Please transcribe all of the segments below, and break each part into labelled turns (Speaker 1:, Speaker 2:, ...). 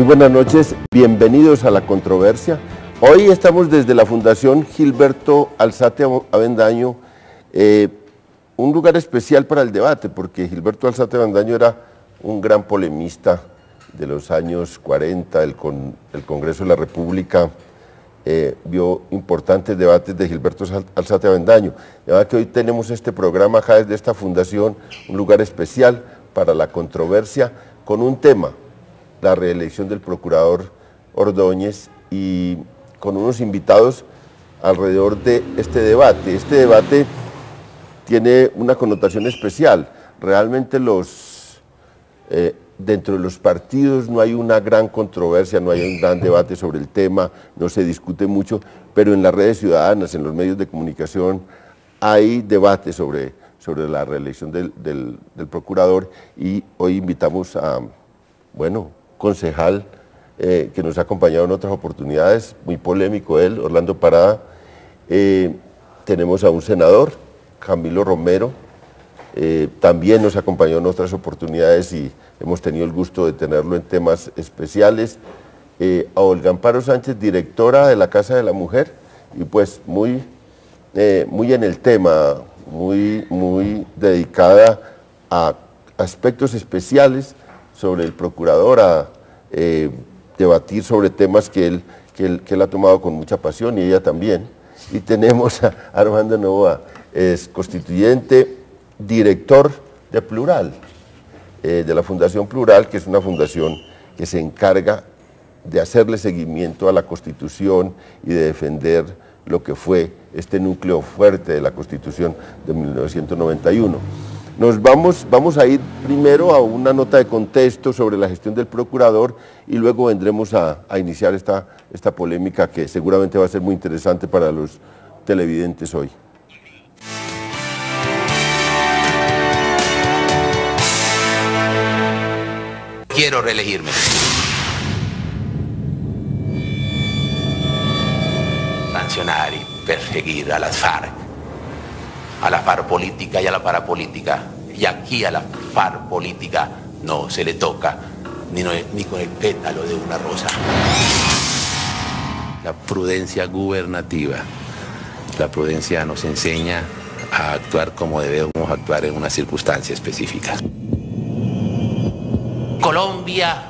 Speaker 1: Muy buenas noches, bienvenidos a La Controversia. Hoy estamos desde la Fundación Gilberto Alzate Avendaño, un lugar especial para el debate, porque Gilberto Alzate Avendaño era un gran polemista de los años 40, el Congreso de la República vio importantes debates de Gilberto Alzate Avendaño. De verdad que hoy tenemos este programa acá desde esta fundación, un lugar especial para la controversia, con un tema, la reelección del procurador Ordóñez, y con unos invitados alrededor de este debate. Este debate tiene una connotación especial. Realmente dentro de los partidos no hay una gran controversia, no hay un gran debate sobre el tema, no se discute mucho, pero en las redes ciudadanas, en los medios de comunicación, hay debate sobre la reelección del procurador, y hoy invitamos a, concejal que nos ha acompañado en otras oportunidades, muy polémico él, Orlando Parada. Tenemos a un senador, Camilo Romero, también nos acompañó en otras oportunidades y hemos tenido el gusto de tenerlo en temas especiales. A Olga Amparo Sánchez, directora de la Casa de la Mujer, y pues muy en el tema, muy dedicada a aspectos especiales sobre el procurador, a debatir sobre temas que él ha tomado con mucha pasión, y ella también. Y tenemos a Armando Novoa, es constituyente, director de Plural, de la Fundación Plural, que es una fundación que se encarga de hacerle seguimiento a la Constitución y de defender lo que fue este núcleo fuerte de la Constitución de 1991. Vamos a ir primero a una nota de contexto sobre la gestión del procurador, y luego vendremos a iniciar esta polémica que seguramente va a ser muy interesante para los televidentes hoy.
Speaker 2: Quiero reelegirme. Sancionar y perseguir a las FARC política y a la parapolítica. Y aquí a la FARC política no se le toca ni con el pétalo de una rosa. La prudencia gubernativa. La prudencia nos enseña a actuar como debemos actuar en una circunstancia específica. Colombia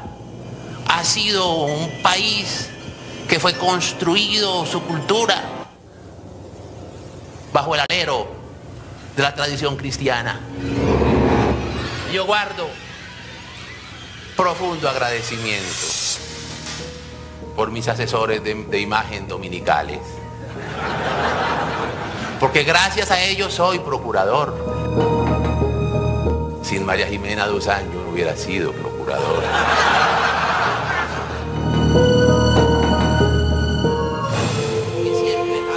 Speaker 2: ha sido un país que fue construido su cultura bajo el alero de la tradición cristiana. Yo guardo profundo agradecimiento por mis asesores de imagen dominicales, porque gracias a ellos soy procurador. Sin María Jimena Duzán yo no hubiera sido procurador.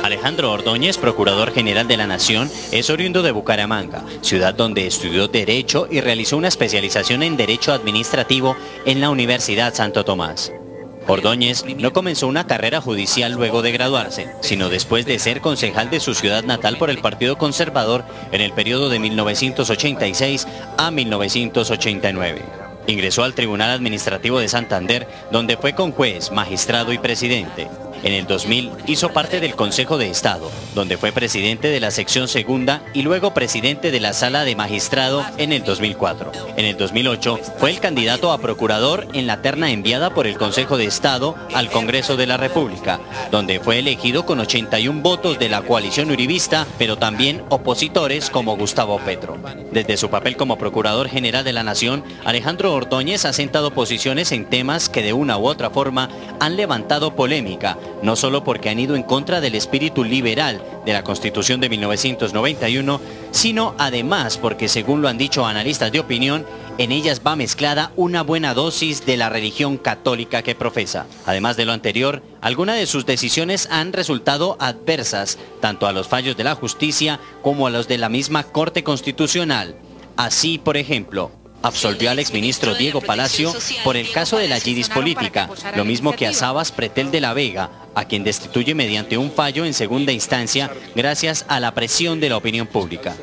Speaker 3: Alejandro Ordóñez, Procurador General de la Nación, es oriundo de Bucaramanga, ciudad donde estudió Derecho y realizó una especialización en Derecho Administrativo en la Universidad Santo Tomás. Ordóñez no comenzó una carrera judicial luego de graduarse, sino después de ser concejal de su ciudad natal por el Partido Conservador en el periodo de 1986 a 1989. Ingresó al Tribunal Administrativo de Santander, donde fue conjuez, magistrado y presidente. En el 2000 hizo parte del Consejo de Estado, donde fue presidente de la sección segunda y luego presidente de la Sala de Magistrado en el 2004. En el 2008 fue el candidato a procurador en la terna enviada por el Consejo de Estado al Congreso de la República, donde fue elegido con 81 votos de la coalición uribista, pero también opositores como Gustavo Petro. Desde su papel como Procurador General de la Nación, Alejandro Ordóñez ha sentado posiciones en temas que de una u otra forma han levantado polémica, no solo porque han ido en contra del espíritu liberal de la Constitución de 1991, sino además porque, según lo han dicho analistas de opinión, en ellas va mezclada una buena dosis de la religión católica que profesa. Además de lo anterior, algunas de sus decisiones han resultado adversas, tanto a los fallos de la justicia como a los de la misma Corte Constitucional. Así, por ejemplo, absolvió al exministro Diego Palacio por el caso de la yidis política, lo mismo que a Sabas Pretel de la Vega, a quien destituye mediante un fallo en segunda instancia gracias a la presión de la opinión pública.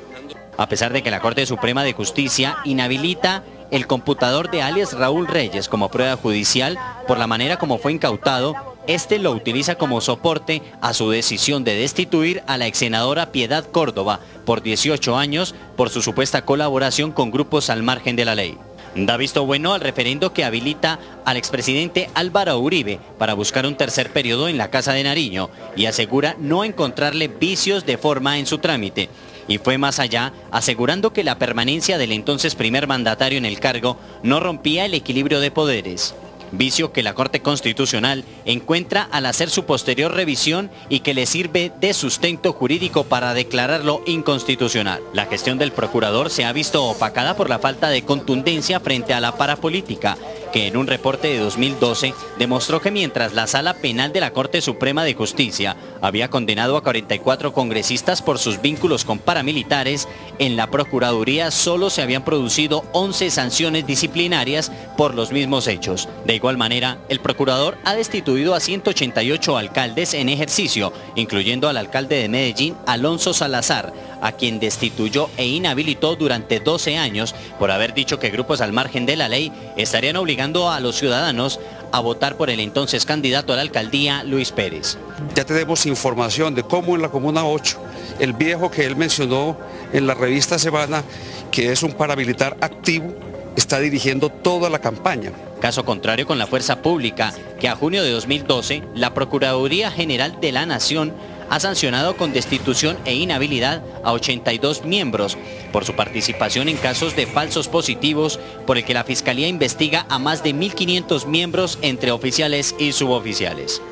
Speaker 3: A pesar de que la Corte Suprema de Justicia inhabilita el computador de alias Raúl Reyes como prueba judicial por la manera como fue incautado. Este lo utiliza como soporte a su decisión de destituir a la exsenadora Piedad Córdoba por 18 años por su supuesta colaboración con grupos al margen de la ley. Da visto bueno al referendo que habilita al expresidente Álvaro Uribe para buscar un tercer periodo en la Casa de Nariño y asegura no encontrarle vicios de forma en su trámite. Y fue más allá, asegurando que la permanencia del entonces primer mandatario en el cargo no rompía el equilibrio de poderes. Vicio que la Corte Constitucional encuentra al hacer su posterior revisión y que le sirve de sustento jurídico para declararlo inconstitucional. La gestión del procurador se ha visto opacada por la falta de contundencia frente a la parapolítica, que en un reporte de 2012 demostró que mientras la Sala Penal de la Corte Suprema de Justicia había condenado a 44 congresistas por sus vínculos con paramilitares, en la Procuraduría solo se habían producido 11 sanciones disciplinarias por los mismos hechos. De igual manera, el procurador ha destituido a 188 alcaldes en ejercicio, incluyendo al alcalde de Medellín, Alonso Salazar, a quien destituyó e inhabilitó durante 12 años por haber dicho que grupos al margen de la ley estarían obligando a los ciudadanos a votar por el entonces candidato a la alcaldía, Luis Pérez.
Speaker 4: Ya tenemos información de cómo en la Comuna 8, el viejo que él mencionó en la revista Semana, que es un paramilitar activo, está dirigiendo toda la campaña.
Speaker 3: Caso contrario con la Fuerza Pública, que a junio de 2012, la Procuraduría General de la Nación ha sancionado con destitución e inhabilidad a 82 miembros por su participación en casos de falsos positivos, por el que la Fiscalía investiga a más de 1.500 miembros entre oficiales y suboficiales.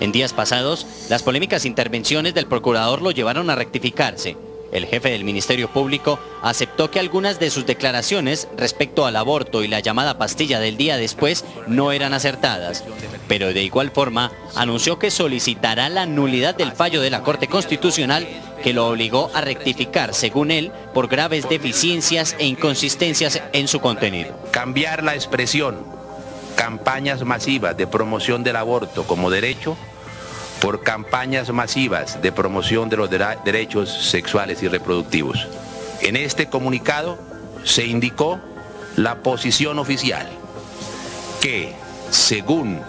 Speaker 3: En días pasados, las polémicas intervenciones del procurador lo llevaron a rectificarse. El jefe del Ministerio Público aceptó que algunas de sus declaraciones respecto al aborto y la llamada pastilla del día después no eran acertadas, pero de igual forma anunció que solicitará la nulidad del fallo de la Corte Constitucional que lo obligó a rectificar, según él, por graves deficiencias e inconsistencias en su contenido.
Speaker 2: Cambiar la expresión campañas masivas de promoción del aborto como derecho por campañas masivas de promoción de los derechos sexuales y reproductivos. En este comunicado se indicó la posición oficial que, según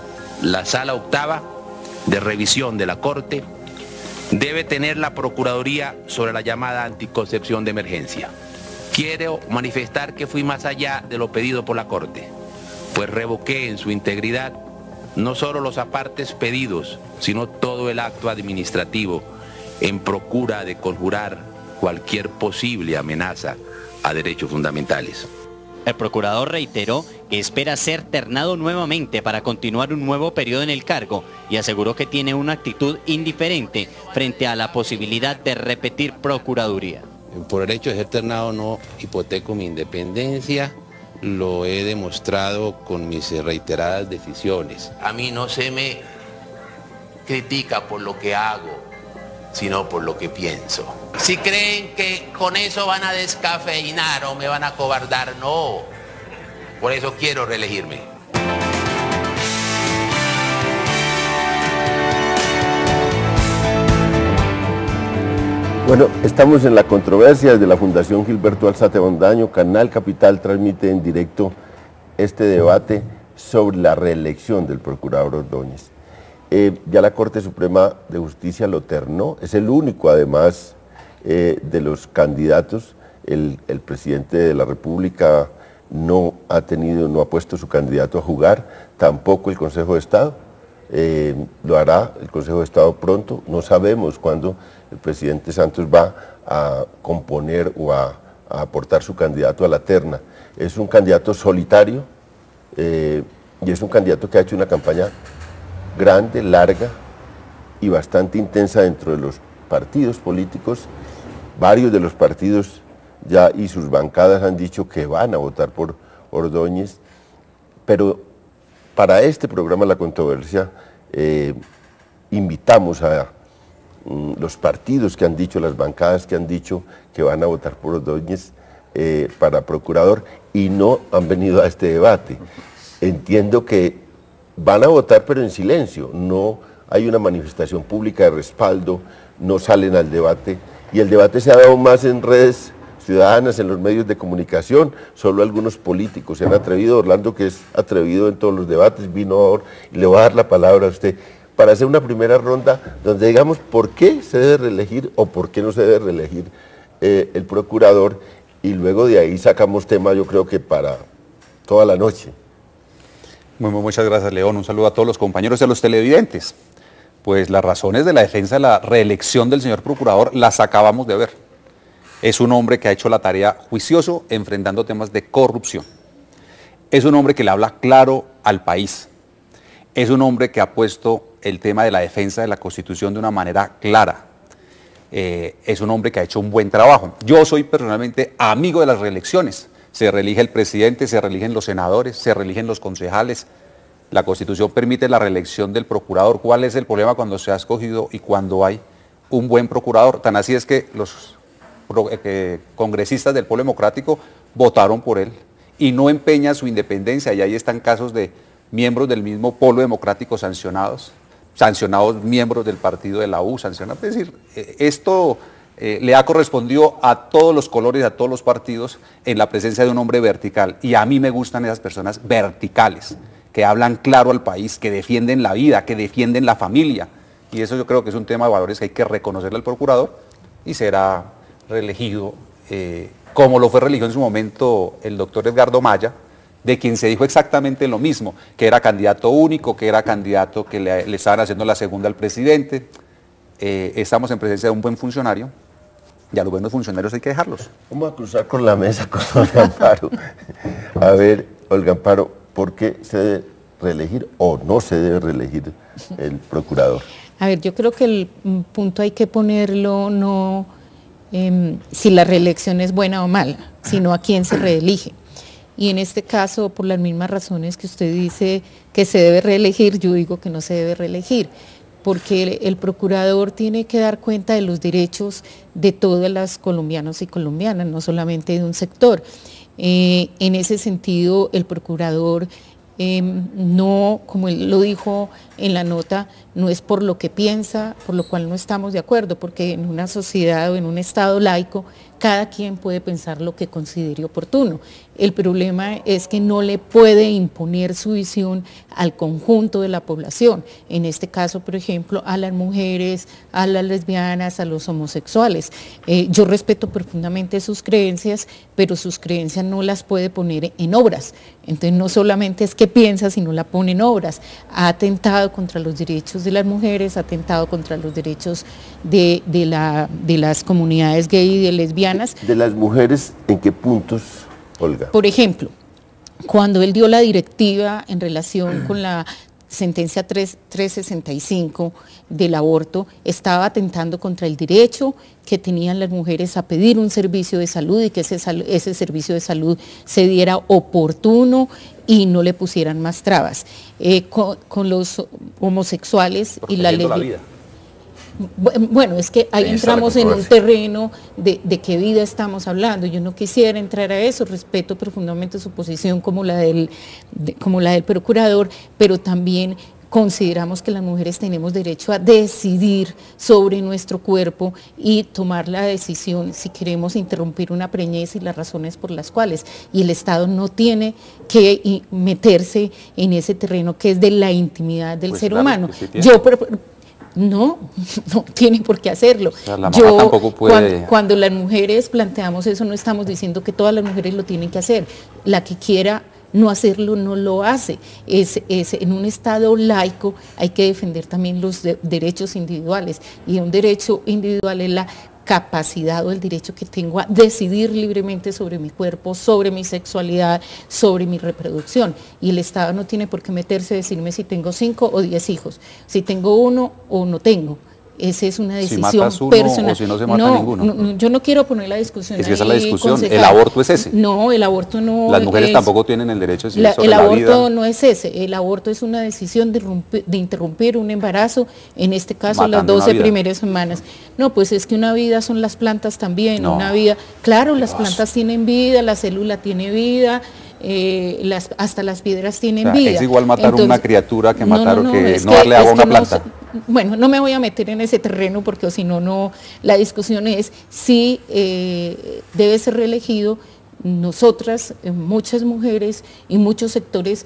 Speaker 2: la Sala Octava de Revisión de la Corte, debe tener la Procuraduría sobre la llamada anticoncepción de emergencia. Quiero manifestar que fui más allá de lo pedido por la Corte, pues revoqué en su integridad no solo los apartes pedidos, sino todo el acto administrativo en procura de conjurar cualquier posible amenaza a derechos fundamentales.
Speaker 3: El procurador reiteró que espera ser ternado nuevamente para continuar un nuevo periodo en el cargo y aseguró que tiene una actitud indiferente frente a la posibilidad de repetir procuraduría.
Speaker 2: Por el hecho de ser ternado no hipoteco mi independencia. Lo he demostrado con mis reiteradas decisiones. A mí no se me critica por lo que hago, sino por lo que pienso. Si creen que con eso van a descafeinar o me van a cobardar, no. Por eso quiero reelegirme.
Speaker 1: Bueno, estamos en la controversia desde la Fundación Gilberto Alzate Bondaño. Canal Capital transmite en directo este debate sobre la reelección del procurador Ordóñez. Ya la Corte Suprema de Justicia lo ternó, es el único además de los candidatos. El presidente de la República no ha puesto su candidato a jugar, tampoco el Consejo de Estado. Lo hará el Consejo de Estado pronto, no sabemos cuándo el presidente Santos va a componer o a aportar su candidato a la terna. Es un candidato solitario y es un candidato que ha hecho una campaña grande, larga y bastante intensa dentro de los partidos políticos. Varios de los partidos ya y sus bancadas han dicho que van a votar por Ordóñez, pero para este programa La Controversia invitamos a los partidos que han dicho, las bancadas que han dicho que van a votar por Ordóñez para procurador y no han venido a este debate. Entiendo que van a votar pero en silencio, no hay una manifestación pública de respaldo, no salen al debate y el debate se ha dado más en redes ciudadanas en los medios de comunicación, solo algunos políticos se han atrevido. Orlando, que es atrevido en todos los debates, vino ahora y le voy a dar la palabra a usted para hacer una primera ronda donde digamos por qué se debe reelegir o por qué no se debe reelegir el procurador, y luego de ahí sacamos tema, yo creo que para toda la noche.
Speaker 5: Muchas gracias, León. Un saludo a todos los compañeros y a los televidentes. Pues las razones de la defensa de la reelección del señor procurador las acabamos de ver. Es un hombre que ha hecho la tarea juicioso enfrentando temas de corrupción. Es un hombre que le habla claro al país. Es un hombre que ha puesto el tema de la defensa de la Constitución de una manera clara. Es un hombre que ha hecho un buen trabajo. Yo soy personalmente amigo de las reelecciones. Se reelige el presidente, se reeligen los senadores, se reeligen los concejales. La Constitución permite la reelección del procurador. ¿Cuál es el problema cuando se ha escogido y cuando hay un buen procurador? Tan así es que los congresistas del Polo Democrático votaron por él y no empeña su independencia. Y ahí están casos de miembros del mismo Polo Democrático sancionados miembros del partido de la U, sancionados. Es decir, esto le ha correspondido a todos los colores, a todos los partidos, en la presencia de un hombre vertical. Y a mí me gustan esas personas verticales, que hablan claro al país, que defienden la vida, que defienden la familia. Y eso yo creo que es un tema de valores que hay que reconocerle al procurador y será reelegido, como lo fue reelegido en su momento el doctor Edgardo Maya, de quien se dijo exactamente lo mismo, que era candidato único, que era candidato que le estaban haciendo la segunda al presidente. Estamos en presencia de un buen funcionario y a los buenos funcionarios hay que dejarlos.
Speaker 1: Vamos a cruzar con la mesa con Olga Amparo. A ver, Olga Amparo, ¿por qué se debe reelegir o no se debe reelegir el procurador?
Speaker 6: A ver, yo creo que el punto hay que ponerlo no si la reelección es buena o mala, sino a quién se reelige. Y en este caso, por las mismas razones que usted dice que se debe reelegir, yo digo que no se debe reelegir, porque el procurador tiene que dar cuenta de los derechos de todas las colombianos y colombianas, no solamente de un sector. En ese sentido, el procurador no, como él lo dijo en la nota, no es por lo que piensa, por lo cual no estamos de acuerdo, porque en una sociedad o en un estado laico, cada quien puede pensar lo que considere oportuno. El problema es que no le puede imponer su visión al conjunto de la población, en este caso, por ejemplo, a las mujeres, a las lesbianas, a los homosexuales. Yo respeto profundamente sus creencias, pero sus creencias no las puede poner en obras. Entonces no solamente es que piensa, sino la pone en obras. Ha atentado contra los derechos de las mujeres, ha atentado contra los derechos de las comunidades gay y de lesbianas.
Speaker 1: ¿De las mujeres en qué puntos, Olga?
Speaker 6: Por ejemplo, cuando él dio la directiva en relación con la sentencia 365 del aborto, estaba atentando contra el derecho que tenían las mujeres a pedir un servicio de salud y que ese servicio de salud se diera oportuno y no le pusieran más trabas. Con los homosexuales y la lesbiana. Bueno, es que ahí entramos en un terreno de qué vida estamos hablando. Yo no quisiera entrar a eso, respeto profundamente su posición como la del procurador, pero también consideramos que las mujeres tenemos derecho a decidir sobre nuestro cuerpo y tomar la decisión si queremos interrumpir una preñez y las razones por las cuales. Y el Estado no tiene que meterse en ese terreno que es de la intimidad del ser humano. No tiene por qué hacerlo. O sea,
Speaker 5: tampoco puede...
Speaker 6: cuando las mujeres planteamos eso, no estamos diciendo que todas las mujeres lo tienen que hacer. La que quiera no hacerlo, no lo hace. En un Estado laico hay que defender también los derechos individuales, y un derecho individual es la capacidad o el derecho que tengo a decidir libremente sobre mi cuerpo, sobre mi sexualidad, sobre mi reproducción. Y el Estado no tiene por qué meterse a decirme si tengo 5 o 10 hijos, si tengo 1 o no tengo. Esa es una decisión personal.
Speaker 5: O si no se mata ninguno.
Speaker 6: Yo no quiero poner la discusión.
Speaker 5: Es que esa es la discusión. Concejal. El aborto es ese.
Speaker 6: No, el aborto no.
Speaker 5: Las mujeres tampoco tienen el derecho de decidir sobre
Speaker 6: la vida.
Speaker 5: El
Speaker 6: aborto no es ese. El aborto es una decisión de interrumpir un embarazo, en este caso matando las 12 primeras semanas. No, pues es que una vida son las plantas también. No. Una vida, claro, las plantas tienen vida, la célula tiene vida. hasta las piedras tienen
Speaker 5: o sea,
Speaker 6: vida.
Speaker 5: es igual matar
Speaker 6: Entonces,
Speaker 5: una criatura que matar
Speaker 6: no,
Speaker 5: que
Speaker 6: es
Speaker 5: no darle agua a una
Speaker 6: no
Speaker 5: planta.
Speaker 6: bueno, no me voy a meter en ese terreno porque si no, la discusión es si debe ser reelegido. Nosotras, muchas mujeres y muchos sectores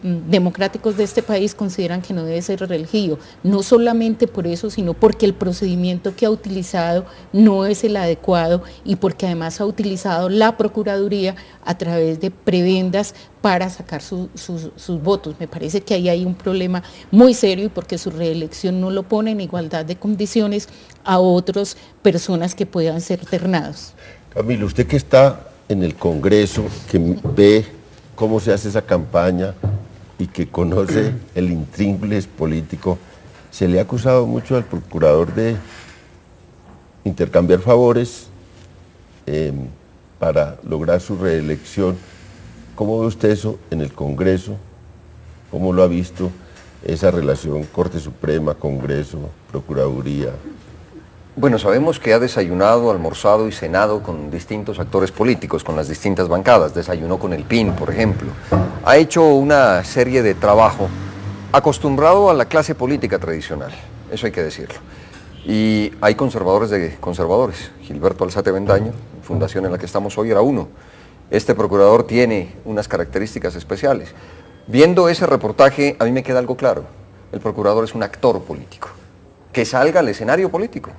Speaker 6: democráticos de este país consideran que no debe ser reelegido, no solamente por eso, sino porque el procedimiento que ha utilizado no es el adecuado y porque además ha utilizado la Procuraduría a través de prebendas para sacar sus votos. Me parece que ahí hay un problema muy serio y porque su reelección no lo pone en igualdad de condiciones a otras personas que puedan ser ternados.
Speaker 1: Camilo, usted que está en el Congreso, que ve cómo se hace esa campaña y que conoce el intríngulis político, se le ha acusado mucho al procurador de intercambiar favores para lograr su reelección. ¿Cómo ve usted eso en el Congreso? ¿Cómo lo ha visto esa relación Corte Suprema, Congreso, Procuraduría?
Speaker 7: Bueno, sabemos que ha desayunado, almorzado y cenado con distintos actores políticos, con las distintas bancadas. Desayunó con el PIN, por ejemplo. Ha hecho una serie de trabajo acostumbrado a la clase política tradicional, eso hay que decirlo. Y hay conservadores de conservadores. Gilberto Alzate Bendaño, fundación en la que estamos hoy, era uno. Este procurador tiene unas características especiales. Viendo ese reportaje, a mí me queda algo claro. El procurador es un actor político, que salga al escenario político.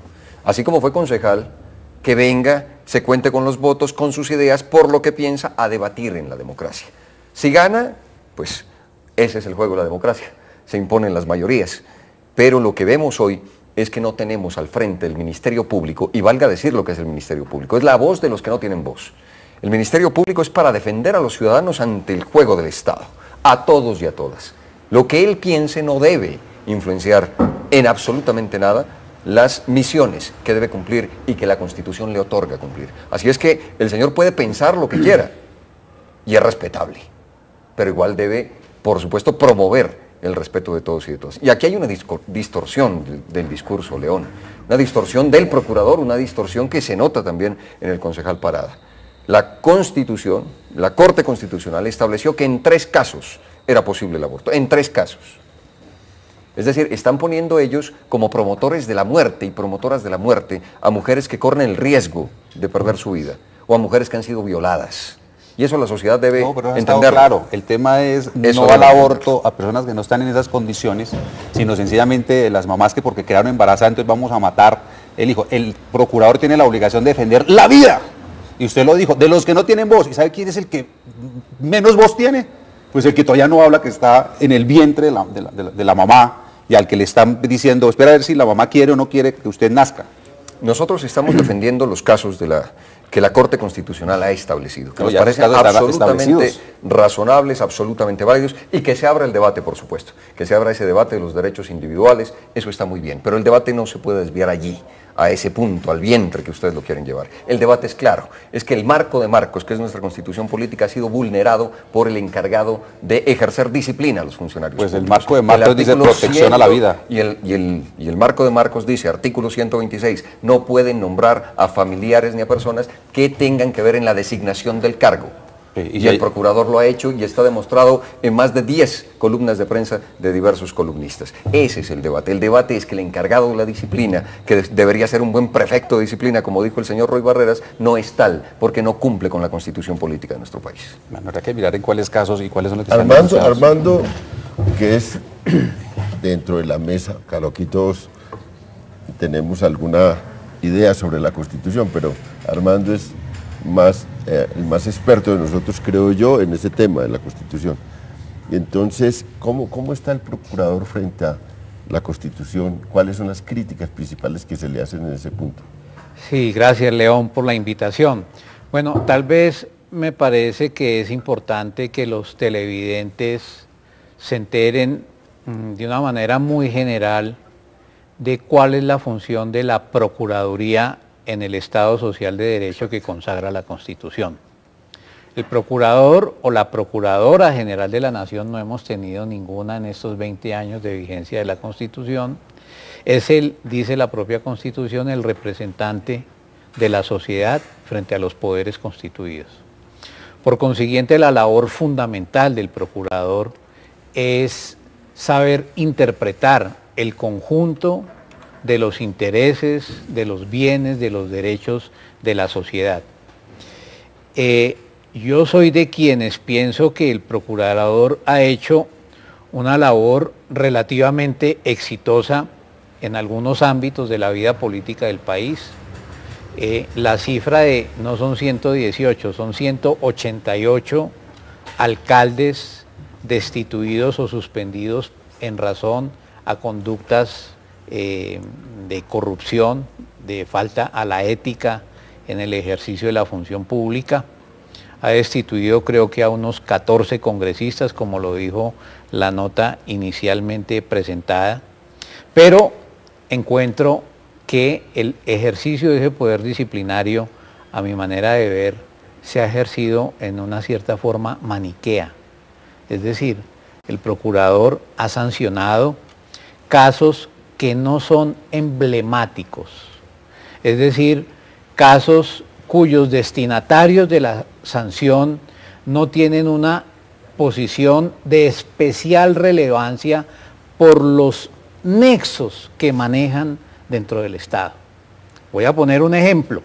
Speaker 7: Así como fue concejal, que venga, se cuente con los votos, con sus ideas, por lo que piensa, a debatir en la democracia. Si gana, pues ese es el juego de la democracia, se imponen las mayorías. Pero lo que vemos hoy es que no tenemos al frente el Ministerio Público, y valga decir lo que es el Ministerio Público, es la voz de los que no tienen voz. El Ministerio Público es para defender a los ciudadanos ante el juego del Estado, a todos y a todas. Lo que él piense no debe influenciar en absolutamente nada las misiones que debe cumplir y que la Constitución le otorga cumplir. Así es que el señor puede pensar lo que quiera y es respetable, pero igual debe, por supuesto, promover el respeto de todos y de todas. Y aquí hay una distorsión del discurso, León, una distorsión del procurador, una distorsión que se nota también en el concejal Parada. La Constitución, la Corte Constitucional estableció que en 3 casos era posible el aborto, en 3 casos. Es decir, están poniendo ellos como promotores de la muerte y promotoras de la muerte a mujeres que corren el riesgo de perder su vida o a mujeres que han sido violadas. Y eso la sociedad debe entender.
Speaker 5: Claro, el tema es no al aborto a personas que no están en esas condiciones, sino sencillamente las mamás que porque quedaron embarazadas entonces vamos a matar el hijo. El procurador tiene la obligación de defender la vida. Y usted lo dijo, de los que no tienen voz. ¿Y sabe quién es el que menos voz tiene? Pues el que todavía no habla, que está en el vientre de la mamá y al que le están diciendo, espera a ver si la mamá quiere o no quiere que usted nazca.
Speaker 7: Nosotros estamos defendiendo los casos que la Corte Constitucional ha establecido, que nos
Speaker 5: ya
Speaker 7: parecen absolutamente razonables, absolutamente válidos, y que se abra el debate, por supuesto, que se abra ese debate de los derechos individuales, eso está muy bien, pero el debate no se puede desviar allí, a ese punto, al vientre que ustedes lo quieren llevar. El debate es claro, es que el marco de marcos, que es nuestra Constitución política, ha sido vulnerado por el encargado de ejercer disciplina a los funcionarios
Speaker 5: Pues
Speaker 7: públicos.
Speaker 5: El marco de marcos dice protección a la vida.
Speaker 7: Y el marco de marcos dice, artículo 126, no pueden nombrar a familiares ni a personas que tengan que ver en la designación del cargo. Y el procurador lo ha hecho y está demostrado en más de 10 columnas de prensa de diversos columnistas. Ese es el debate. El debate es que el encargado de la disciplina, que debería ser un buen prefecto de disciplina, como dijo el señor Roy Barreras, no es tal, porque no cumple con la Constitución política de nuestro país.
Speaker 5: Bueno, habrá que mirar en cuáles casos y cuáles son los que
Speaker 1: Armando, que es dentro de la mesa, claro, aquí todos tenemos alguna idea sobre la Constitución, pero Armando es el más experto de nosotros, creo yo, en ese tema de la Constitución. Y entonces, ¿cómo está el procurador frente a la Constitución? ¿Cuáles son las críticas principales que se le hacen en ese punto?
Speaker 8: Sí, gracias, León, por la invitación. Bueno, tal vez me parece que es importante que los televidentes se enteren de una manera muy general de cuál es la función de la Procuraduría en el Estado Social de Derecho que consagra la Constitución. El procurador o la Procuradora General de la Nación, no hemos tenido ninguna en estos 20 años de vigencia de la Constitución, es dice la propia Constitución, el representante de la sociedad frente a los poderes constituidos. Por consiguiente, la labor fundamental del procurador es saber interpretar el conjunto de los intereses, de los bienes, de los derechos de la sociedad. Yo soy de quienes pienso que el procurador ha hecho una labor relativamente exitosa en algunos ámbitos de la vida política del país. La cifra no son 118, son 188 alcaldes destituidos o suspendidos en razón a conductas de corrupción, de falta a la ética en el ejercicio de la función pública. Ha destituido creo que a unos 14 congresistas, como lo dijo la nota inicialmente presentada, pero encuentro que el ejercicio de ese poder disciplinario, a mi manera de ver, se ha ejercido en una cierta forma maniquea. Es decir, el procurador ha sancionado casos que no son emblemáticos, es decir, casos cuyos destinatarios de la sanción no tienen una posición de especial relevancia por los nexos que manejan dentro del Estado. Voy a poner un ejemplo.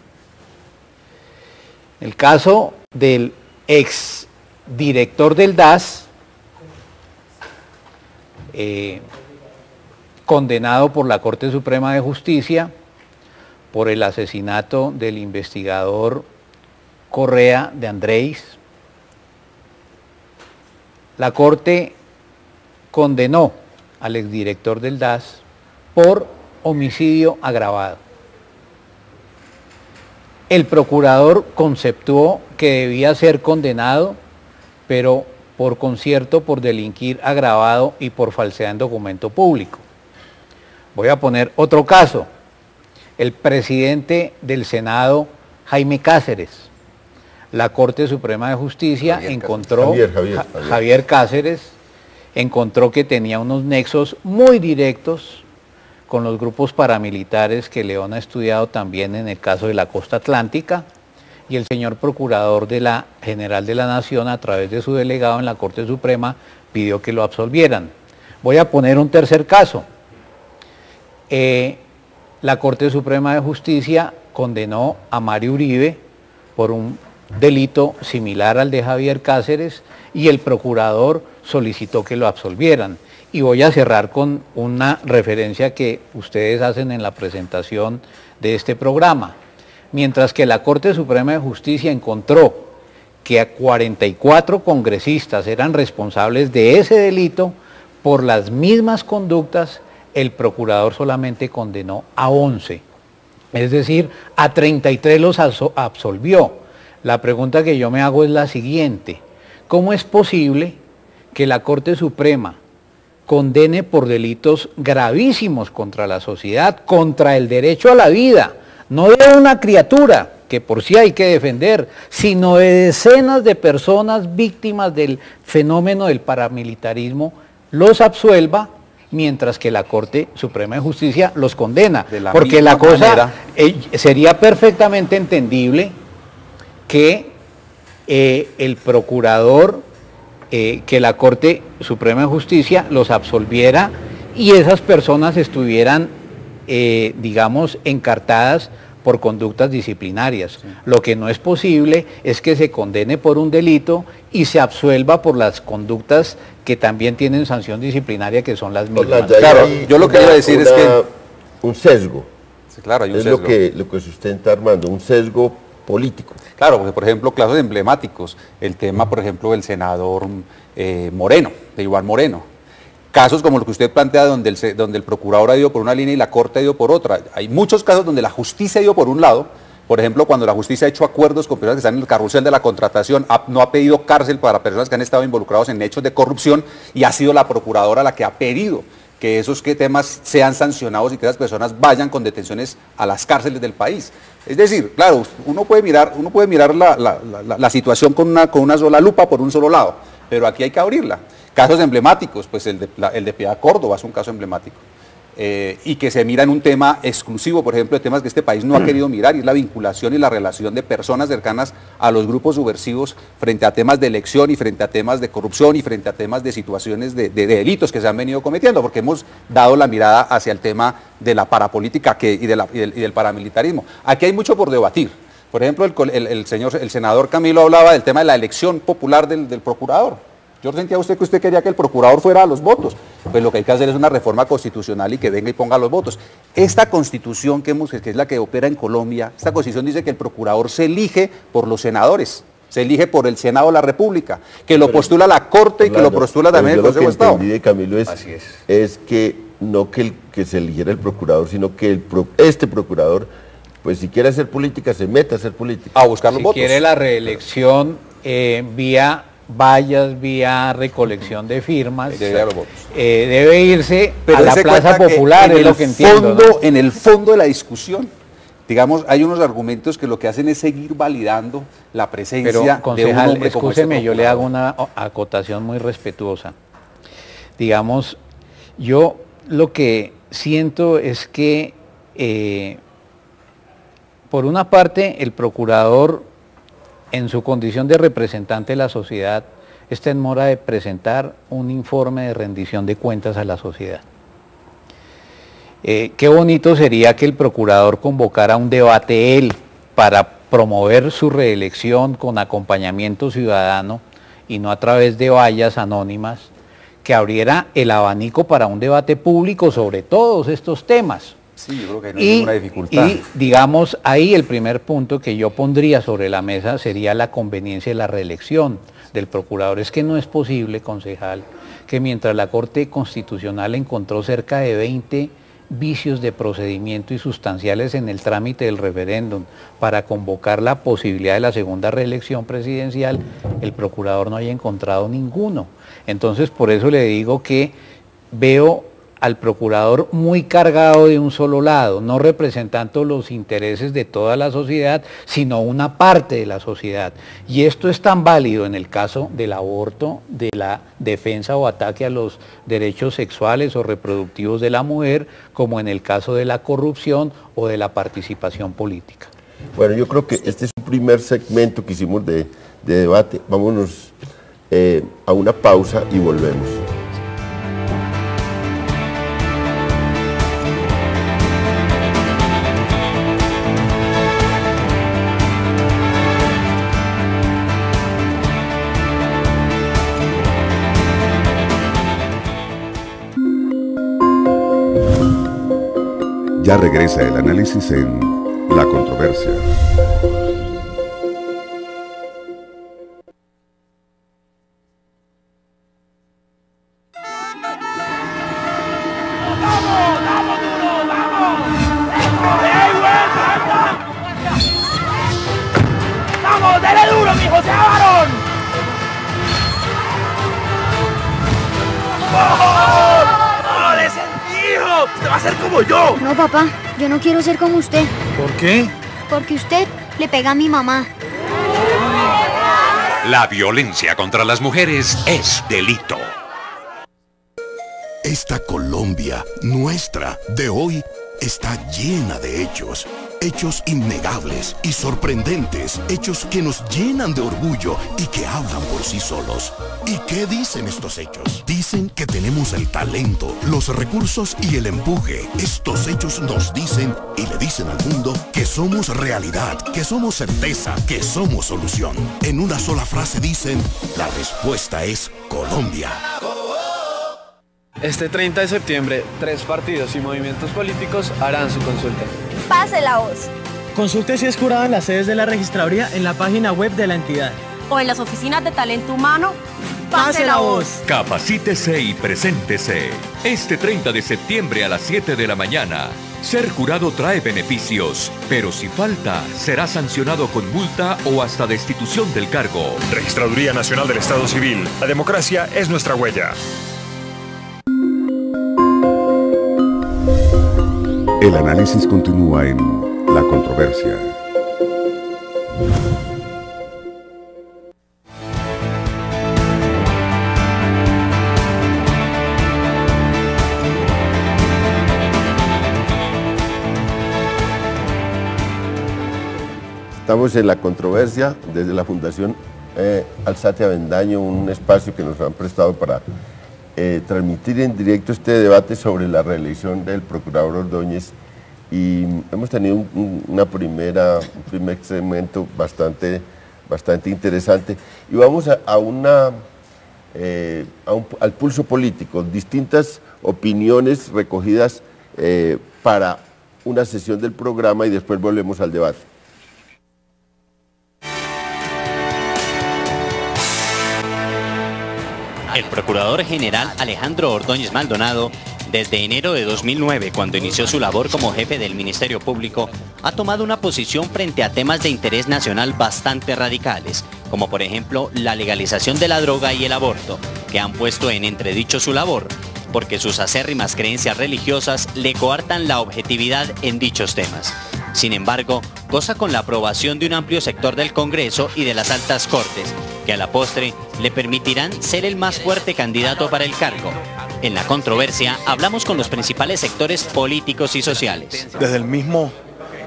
Speaker 8: El caso del ex director del DAS, condenado por la Corte Suprema de Justicia por el asesinato del investigador Correa de Andrés. La Corte condenó al exdirector del DAS por homicidio agravado. El procurador conceptuó que debía ser condenado, pero por concierto, por delinquir agravado y por falsedad en documento público. Voy a poner otro caso. El presidente del Senado, Jaime Cáceres. La Corte Suprema de Justicia encontró, Javier Cáceres, encontró que tenía unos nexos muy directos con los grupos paramilitares que León ha estudiado también en el caso de la Costa Atlántica, y el señor Procurador de la General de la Nación, a través de su delegado en la Corte Suprema, pidió que lo absolvieran. Voy a poner un tercer caso. La Corte Suprema de Justicia condenó a Mario Uribe por un delito similar al de Javier Cáceres y el procurador solicitó que lo absolvieran. Y voy a cerrar con una referencia que ustedes hacen en la presentación de este programa. Mientras que la Corte Suprema de Justicia encontró que a 44 congresistas eran responsables de ese delito por las mismas conductas, el procurador solamente condenó a 11. Es decir, a 33 los absolvió. La pregunta que yo me hago es la siguiente: ¿cómo es posible que la Corte Suprema condene por delitos gravísimos contra la sociedad, contra el derecho a la vida, no de una criatura, que por sí hay que defender, sino de decenas de personas víctimas del fenómeno del paramilitarismo, los absuelva, mientras que la Corte Suprema de Justicia los condena? Porque la cosa sería perfectamente entendible que el procurador, que la Corte Suprema de Justicia los absolviera y esas personas estuvieran, digamos, encartadas por conductas disciplinarias. Sí. Lo que no es posible es que se condene por un delito y se absuelva por las conductas que también tienen sanción disciplinaria, que son las mismas.
Speaker 1: Claro, yo lo que iba a decir es que un sesgo.
Speaker 5: Sí, claro, hay un
Speaker 1: sesgo.
Speaker 5: Es
Speaker 1: lo que se sustenta Armando, un sesgo político.
Speaker 5: Claro, porque por ejemplo, casos emblemáticos, el tema, por ejemplo, del senador Moreno, de Iván Moreno. Casos como los que usted plantea, donde el procurador ha ido por una línea y la Corte ha ido por otra. Hay muchos casos donde la justicia ha ido por un lado. Por ejemplo, cuando la justicia ha hecho acuerdos con personas que están en el carrusel de la contratación, no ha pedido cárcel para personas que han estado involucrados en hechos de corrupción, y ha sido la procuradora la que ha pedido que esos temas sean sancionados y que esas personas vayan con detenciones a las cárceles del país. Es decir, claro, uno puede mirar la situación con una sola lupa por un solo lado, pero aquí hay que abrirla. Casos emblemáticos, pues el de Piedad Córdoba es un caso emblemático. y que se mira en un tema exclusivo, por ejemplo, de temas que este país no ha querido mirar, y es la vinculación y la relación de personas cercanas a los grupos subversivos frente a temas de elección y frente a temas de corrupción y frente a temas de situaciones de delitos que se han venido cometiendo, porque hemos dado la mirada hacia el tema de la parapolítica y del paramilitarismo. Aquí hay mucho por debatir. Por ejemplo, el senador Camilo hablaba del tema de la elección popular del procurador. Yo sentía que usted quería que el procurador fuera a los votos. Pues lo que hay que hacer es una reforma constitucional y que venga y ponga los votos. Esta constitución que es la que opera en Colombia, esta constitución dice que el procurador se elige por los senadores, se elige por el Senado de la República, que lo postula la Corte y que lo postula también el Consejo de Estado.
Speaker 1: Lo que entendí de Camilo es que no que se eligiera el procurador, sino que este procurador, pues si quiere hacer política, se meta a hacer política.
Speaker 5: A buscar los votos.
Speaker 8: Si quiere la reelección vía vallas, vía recolección de firmas, debe irse a la plaza popular, es lo que entiendo, ¿no?
Speaker 5: En el fondo de la discusión, digamos, hay unos argumentos que lo que hacen es seguir validando la presencia de un hombre como este.
Speaker 8: Escúcheme, yo le hago una acotación muy respetuosa. Digamos, yo lo que siento es que, por una parte, el procurador, en su condición de representante de la sociedad, está en mora de presentar un informe de rendición de cuentas a la sociedad. Qué bonito sería que el procurador convocara un debate él para promover su reelección con acompañamiento ciudadano y no a través de vallas anónimas, que abriera el abanico para un debate público sobre todos estos temas.
Speaker 5: Sí, yo creo que no hay ninguna dificultad.
Speaker 8: Y digamos, ahí el primer punto que yo pondría sobre la mesa sería la conveniencia de la reelección del procurador. Es que no es posible, concejal, que mientras la Corte Constitucional encontró cerca de 20 vicios de procedimiento y sustanciales en el trámite del referéndum para convocar la posibilidad de la segunda reelección presidencial, el procurador no haya encontrado ninguno. Entonces, por eso le digo que veo al procurador muy cargado de un solo lado, no representando los intereses de toda la sociedad, sino una parte de la sociedad. Y esto es tan válido en el caso del aborto, de la defensa o ataque a los derechos sexuales o reproductivos de la mujer, como en el caso de la corrupción o de la participación política.
Speaker 1: Bueno, yo creo que este es un primer segmento que hicimos de debate. Vámonos a una pausa y volvemos.
Speaker 9: Ya regresa el análisis en La Controversia.
Speaker 10: ¡Vamos, dale duro, mijo, sea varón! ¡Oh, de sentido! ¡Usted va a ser como yo!
Speaker 11: No, papá, yo no quiero ser como usted.
Speaker 10: ¿Por qué?
Speaker 11: Porque usted le pega a mi mamá.
Speaker 12: La violencia contra las mujeres es delito.
Speaker 13: Esta Colombia, nuestra, de hoy, está llena de hechos. Hechos innegables y sorprendentes, hechos que nos llenan de orgullo y que hablan por sí solos. ¿Y qué dicen estos hechos? Dicen que tenemos el talento, los recursos y el empuje. Estos hechos nos dicen y le dicen al mundo que somos realidad, que somos certeza, que somos solución. En una sola frase dicen, la respuesta es Colombia.
Speaker 14: Este 30 de septiembre, 3 partidos y movimientos políticos harán su consulta.
Speaker 15: Pase la voz.
Speaker 16: Consulte si es jurado en las sedes de la registraduría, en la página web de la entidad.
Speaker 15: O en las oficinas de talento humano. Pase la voz.
Speaker 17: Capacítese y preséntese. Este 30 de septiembre a las 7 de la mañana. Ser jurado trae beneficios, pero si falta, será sancionado con multa o hasta destitución del cargo.
Speaker 18: Registraduría Nacional del Estado Civil. La democracia es nuestra huella.
Speaker 9: El análisis continúa en La Controversia.
Speaker 1: Estamos en la controversia desde la Fundación Alzate Avendaño, un espacio que nos han prestado para transmitir en directo este debate sobre la reelección del procurador Ordóñez, y hemos tenido un primer segmento bastante interesante, y vamos al pulso político, distintas opiniones recogidas para una sesión del programa y después volvemos al debate.
Speaker 3: El procurador general Alejandro Ordóñez Maldonado, desde enero de 2009, cuando inició su labor como jefe del Ministerio Público, ha tomado una posición frente a temas de interés nacional bastante radicales, como por ejemplo la legalización de la droga y el aborto, que han puesto en entredicho su labor, porque sus acérrimas creencias religiosas le coartan la objetividad en dichos temas. Sin embargo, goza con la aprobación de un amplio sector del Congreso y de las altas cortes, que a la postre le permitirán ser el más fuerte candidato para el cargo. En la controversia hablamos con los principales sectores políticos y sociales.
Speaker 19: Desde el mismo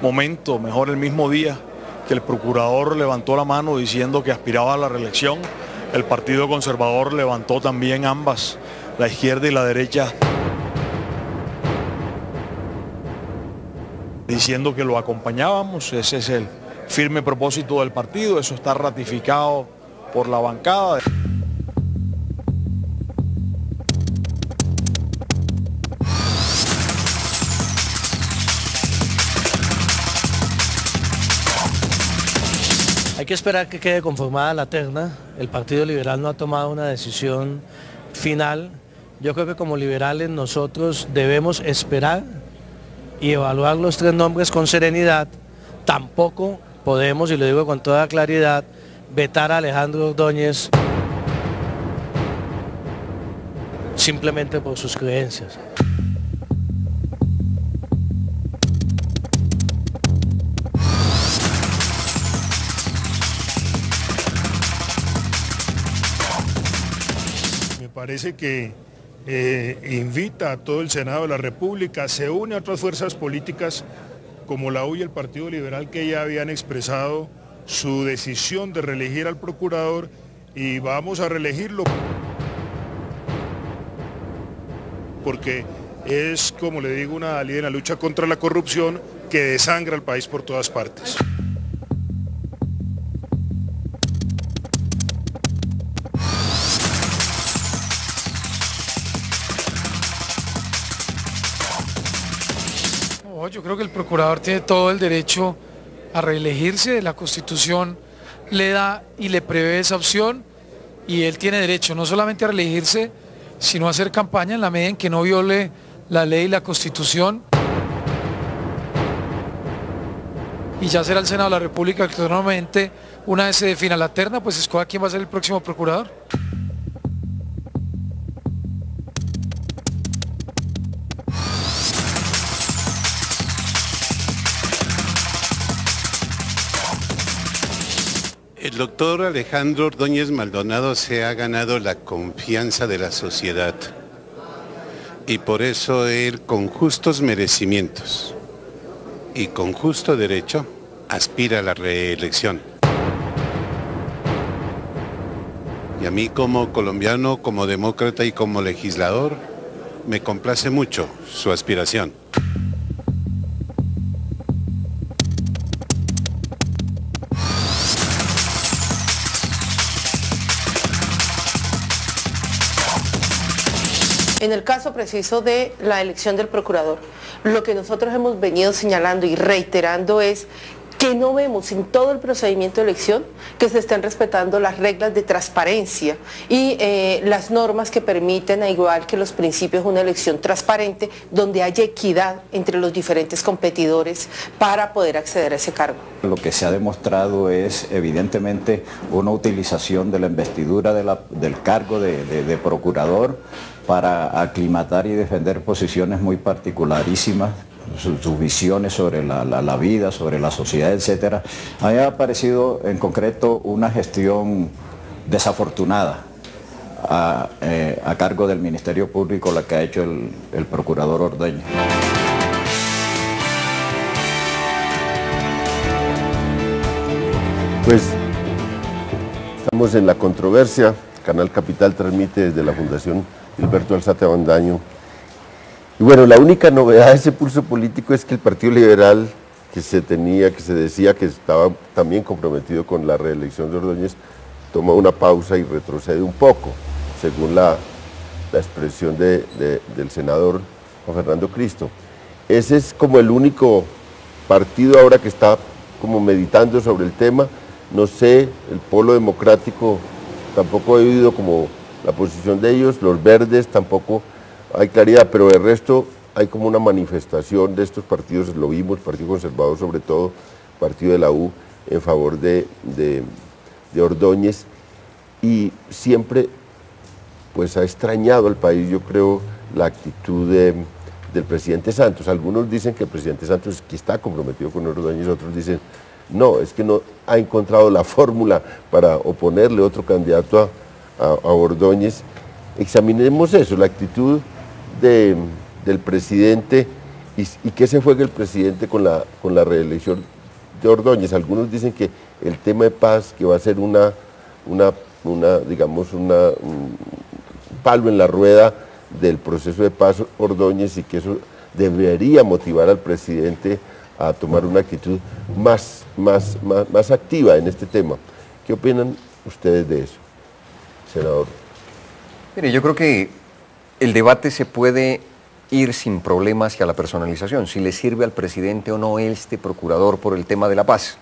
Speaker 19: momento, mejor el mismo día, que el procurador levantó la mano diciendo que aspiraba a la reelección, el Partido Conservador levantó también ambas, la izquierda y la derecha, diciendo que lo acompañábamos. Ese es el firme propósito del partido, eso está ratificado por la bancada.
Speaker 20: Hay que esperar que quede conformada la terna. El Partido Liberal no ha tomado una decisión final. Yo creo que como liberales nosotros debemos esperar y evaluar los tres nombres con serenidad. Tampoco podemos, y lo digo con toda claridad, vetar a Alejandro Ordóñez simplemente por sus creencias.
Speaker 21: Me parece que invita a todo el Senado de la República, se une a otras fuerzas políticas como la U y el Partido Liberal, que ya habían expresado su decisión de reelegir al procurador, y vamos a reelegirlo porque es, como le digo, una aliada en la lucha contra la corrupción que desangra al país por todas partes.
Speaker 22: Yo creo que el procurador tiene todo el derecho a reelegirse, la Constitución le da y le prevé esa opción, y él tiene derecho no solamente a reelegirse, sino a hacer campaña en la medida en que no viole la ley y la Constitución. Y ya será el Senado de la República que autónomamente, una vez se defina la terna, pues escoja quién va a ser el próximo procurador.
Speaker 23: El doctor Alejandro Ordóñez Maldonado se ha ganado la confianza de la sociedad, y por eso él, con justos merecimientos y con justo derecho, aspira a la reelección. Y a mí, como colombiano, como demócrata y como legislador, me complace mucho su aspiración.
Speaker 24: En el caso preciso de la elección del procurador, lo que nosotros hemos venido señalando y reiterando es que no vemos en todo el procedimiento de elección que se estén respetando las reglas de transparencia y las normas que permiten, a igual que los principios de una elección transparente, donde haya equidad entre los diferentes competidores para poder acceder a ese cargo.
Speaker 25: Lo que se ha demostrado es evidentemente una utilización de la investidura del cargo de procurador para aclimatar y defender posiciones muy particularísimas, sus visiones sobre la vida, sobre la sociedad, etc. A mí me ha parecido en concreto una gestión desafortunada a cargo del Ministerio Público, la que ha hecho el procurador Ordóñez.
Speaker 1: Pues estamos en la controversia. Canal Capital transmite desde la Fundación Gilberto Alzate Avendaño. Y bueno, la única novedad de ese pulso político es que el Partido Liberal, que se decía que estaba también comprometido con la reelección de Ordóñez, toma una pausa y retrocede un poco, según la expresión del senador Juan Fernando Cristo. Ese es como el único partido ahora que está como meditando sobre el tema. No sé, el Polo Democrático tampoco he oído como la posición de ellos, los verdes tampoco hay claridad, pero el resto hay como una manifestación de estos partidos, lo vimos, Partido Conservador sobre todo, Partido de la U, en favor de Ordóñez, y siempre pues ha extrañado al país, yo creo, la actitud del presidente Santos. Algunos dicen que el presidente Santos que está comprometido con Ordóñez, otros dicen no, es que no ha encontrado la fórmula para oponerle otro candidato a Ordóñez. Examinemos eso, la actitud del presidente y qué se juega el presidente con la reelección de Ordóñez. Algunos dicen que el tema de paz, que va a ser un palo en la rueda del proceso de paz Ordóñez, y que eso debería motivar al presidente a tomar una actitud más activa en este tema. ¿Qué opinan ustedes de eso, senador?
Speaker 2: Mire, yo creo que el debate se puede ir sin problemas hacia la personalización, si le sirve al presidente o no este procurador por el tema de la paz.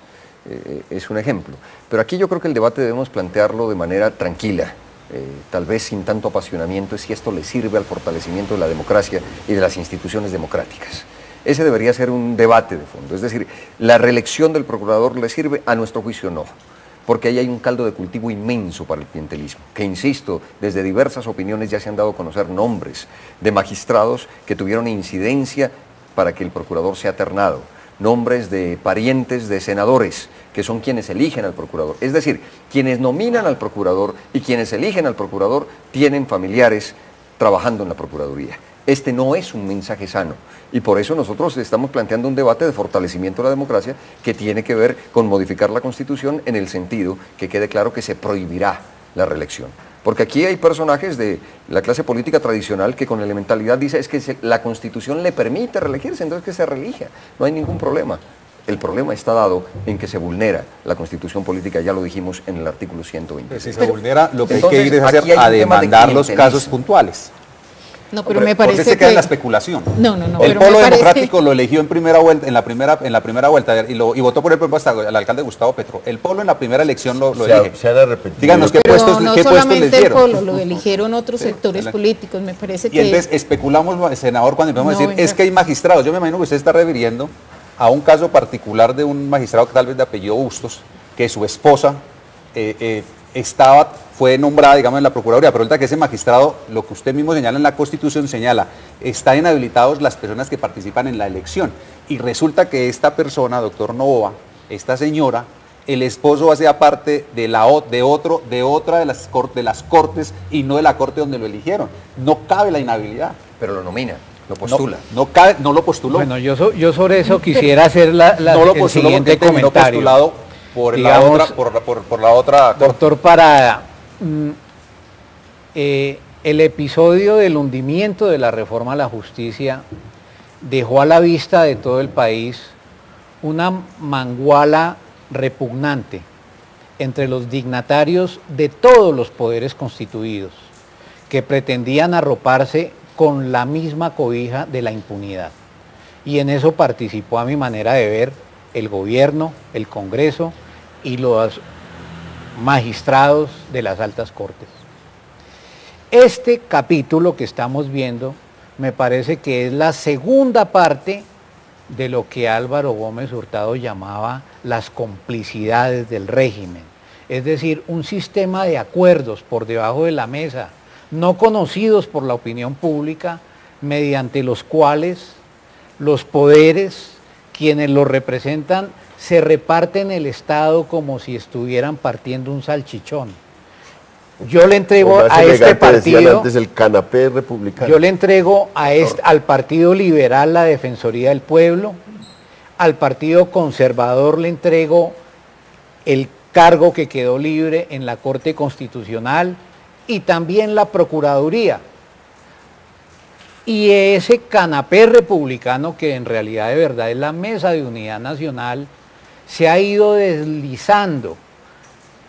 Speaker 2: Es un ejemplo. Pero aquí yo creo que el debate debemos plantearlo de manera tranquila, tal vez sin tanto apasionamiento, es si esto le sirve al fortalecimiento de la democracia y de las instituciones democráticas. Ese debería ser un debate de fondo, es decir, ¿la reelección del procurador le sirve? A nuestro juicio no, porque ahí hay un caldo de cultivo inmenso para el clientelismo, que insisto, desde diversas opiniones ya se han dado a conocer nombres de magistrados que tuvieron incidencia para que el procurador sea ternado, nombres de parientes de senadores, que son quienes eligen al procurador. Es decir, quienes nominan al procurador y quienes eligen al procurador tienen familiares trabajando en la Procuraduría. Este no es un mensaje sano y por eso nosotros estamos planteando un debate de fortalecimiento de la democracia que tiene que ver con modificar la Constitución en el sentido que quede claro que se prohibirá la reelección. Porque aquí hay personajes de la clase política tradicional que con elementalidad dice es que la Constitución le permite reelegirse, entonces que se reelija, no hay ningún problema. El problema está dado en que se vulnera la Constitución política, ya lo dijimos en el artículo 120.
Speaker 4: Si se vulnera, lo que hay que ir es a demandar los casos puntuales.
Speaker 5: No, pero me parece
Speaker 4: se queda en la especulación.
Speaker 5: No.
Speaker 4: El Polo Democrático lo eligió en primera vuelta, en la primera vuelta y votó por él hasta el alcalde Gustavo Petro. El Polo en la primera elección lo elige.
Speaker 1: Se han arrepentido.
Speaker 4: Díganos qué puestos les dieron.
Speaker 5: No solamente el Polo, lo eligieron otros sectores políticos, me parece que...
Speaker 4: Y entonces especulamos, senador, cuando empezamos a decir, es que hay magistrados. Yo me imagino que usted está refiriendo a un caso particular de un magistrado tal vez de apellido Bustos, que su esposa fue nombrada, digamos, en la Procuraduría, pero resulta que ese magistrado, lo que usted mismo señala en la Constitución, está inhabilitados las personas que participan en la elección. Y resulta que esta persona, doctor Novoa, esta señora, el esposo hace parte de otra de las cortes y no de la corte donde lo eligieron. No cabe la inhabilidad.
Speaker 2: Pero lo nomina. Lo postula.
Speaker 4: No lo postuló.
Speaker 8: Bueno, yo sobre eso quisiera hacer
Speaker 4: no lo
Speaker 8: el siguiente
Speaker 4: comentario.
Speaker 8: postulado
Speaker 4: por la otra.
Speaker 8: Doctor Parada, el episodio del hundimiento de la reforma a la justicia dejó a la vista de todo el país una manguala repugnante entre los dignatarios de todos los poderes constituidos que pretendían arroparse con la misma cobija de la impunidad. Y en eso participó, a mi manera de ver, el gobierno, el Congreso y los magistrados de las altas cortes. Este capítulo que estamos viendo me parece que es la segunda parte de lo que Álvaro Gómez Hurtado llamaba las complicidades del régimen, es decir, un sistema de acuerdos por debajo de la mesa, no conocidos por la opinión pública, mediante los cuales los poderes, quienes los representan, se reparten el Estado como si estuvieran partiendo un salchichón. Yo le entrego a este partido,
Speaker 1: antes el canapé republicano.
Speaker 8: Yo le entrego al Partido Liberal la Defensoría del Pueblo, al Partido Conservador le entrego el cargo que quedó libre en la Corte Constitucional y también la Procuraduría. Y ese canapé republicano, que en realidad de verdad es la Mesa de Unidad Nacional, se ha ido deslizando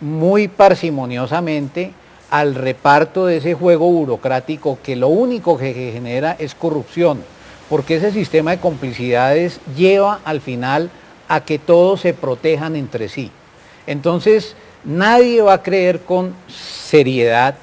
Speaker 8: muy parsimoniosamente al reparto de ese juego burocrático que lo único que genera es corrupción, porque ese sistema de complicidades lleva al final a que todos se protejan entre sí. Entonces, nadie va a creer con seriedad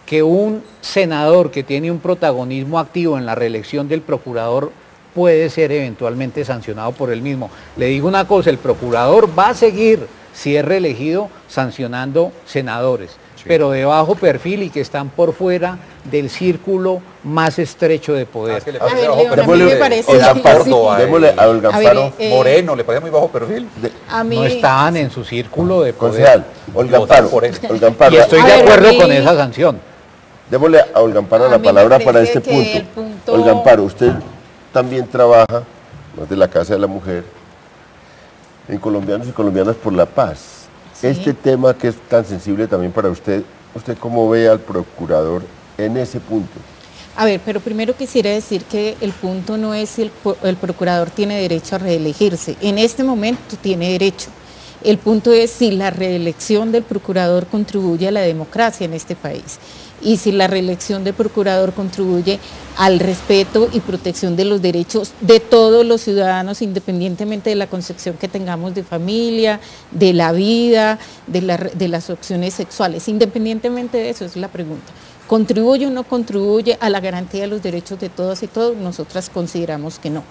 Speaker 8: que un senador que tiene un protagonismo activo en la reelección del procurador puede ser eventualmente sancionado por él mismo. Le digo una cosa, el procurador va a seguir, si es reelegido, sancionando senadores, pero de bajo perfil y que están por fuera del círculo más estrecho de poder.
Speaker 1: Démosle a Olga Amparo
Speaker 4: Moreno, ¿le parece muy bajo perfil?
Speaker 8: No estaban en su círculo de poder.
Speaker 1: Concejal, Olga Amparo,
Speaker 8: y estoy de acuerdo con esa sanción.
Speaker 1: Démosle a Olga Amparo la palabra para este punto. Olga Amparo, usted también trabaja, más de la Casa de la Mujer, en Colombianos y Colombianas por la Paz. Sí. Este tema que es tan sensible también para ¿usted cómo ve al procurador en ese punto?
Speaker 5: A ver, pero primero quisiera decir que el punto no es si el procurador tiene derecho a reelegirse. En este momento tiene derecho. El punto es si la reelección del procurador contribuye a la democracia en este país. Y si la reelección del procurador contribuye al respeto y protección de los derechos de todos los ciudadanos, independientemente de la concepción que tengamos de familia, de la vida, de las opciones sexuales. Independientemente de eso, es la pregunta. ¿Contribuye o no contribuye a la garantía de los derechos de todas y todos? Nosotras consideramos que no,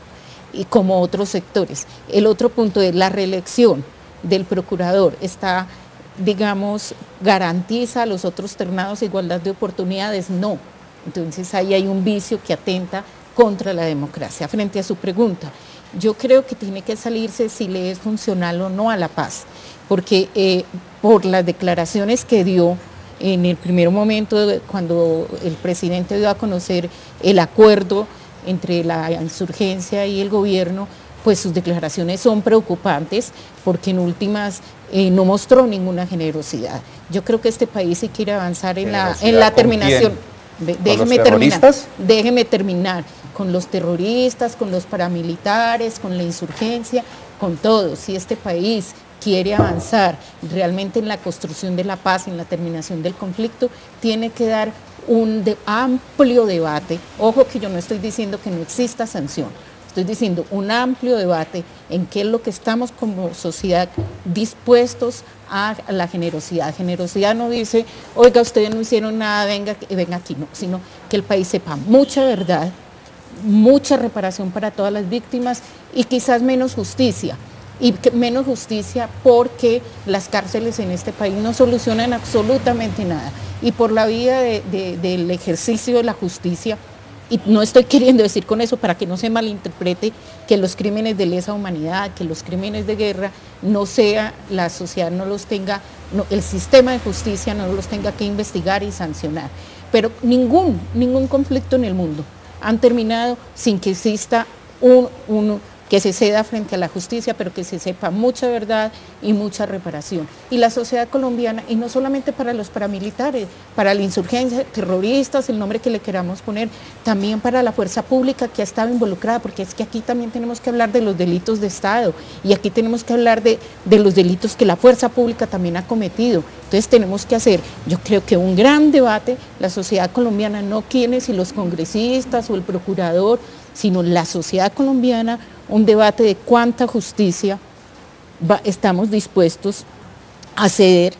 Speaker 5: y como otros sectores. El otro punto es la reelección del procurador está, digamos, garantiza a los otros ternados igualdad de oportunidades, no. Entonces ahí hay un vicio que atenta contra la democracia. Frente a su pregunta, yo creo que tiene que salirse si le es funcional o no a la paz, porque por las declaraciones que dio en el primer momento, cuando el presidente dio a conocer el acuerdo entre la insurgencia y el gobierno, pues sus declaraciones son preocupantes porque en últimas no mostró ninguna generosidad. Yo creo que este país sí quiere avanzar en la terminación. Déjeme terminar. Con los terroristas, con los paramilitares, con la insurgencia, con todos. Si este país quiere avanzar realmente en la construcción de la paz, en la terminación del conflicto, tiene que dar un amplio debate. Ojo que yo no estoy diciendo que no exista sanción. Estoy diciendo un amplio debate en qué es lo que estamos como sociedad dispuestos a la generosidad. Generosidad no dice, oiga, ustedes no hicieron nada, venga aquí, no, sino que el país sepa mucha verdad, mucha reparación para todas las víctimas y quizás menos justicia. Y menos justicia porque las cárceles en este país no solucionan absolutamente nada. Y por la vía del ejercicio de la justicia, y no estoy queriendo decir con eso para que no se malinterprete que los crímenes de lesa humanidad, que los crímenes de guerra no sea, la sociedad no los tenga, no, el sistema de justicia no los tenga que investigar y sancionar. Pero ningún conflicto en el mundo han terminado sin que exista que se ceda frente a la justicia, pero que se sepa mucha verdad y mucha reparación. Y la sociedad colombiana, y no solamente para los paramilitares, para la insurgencia, terroristas, el nombre que le queramos poner, también para la fuerza pública que ha estado involucrada, porque es que aquí también tenemos que hablar de los delitos de Estado, y aquí tenemos que hablar de los delitos que la fuerza pública también ha cometido. Entonces tenemos que hacer, yo creo que un gran debate, la sociedad colombiana, no quienes, si los congresistas o el procurador, sino la sociedad colombiana, un debate de cuánta justicia estamos dispuestos a ceder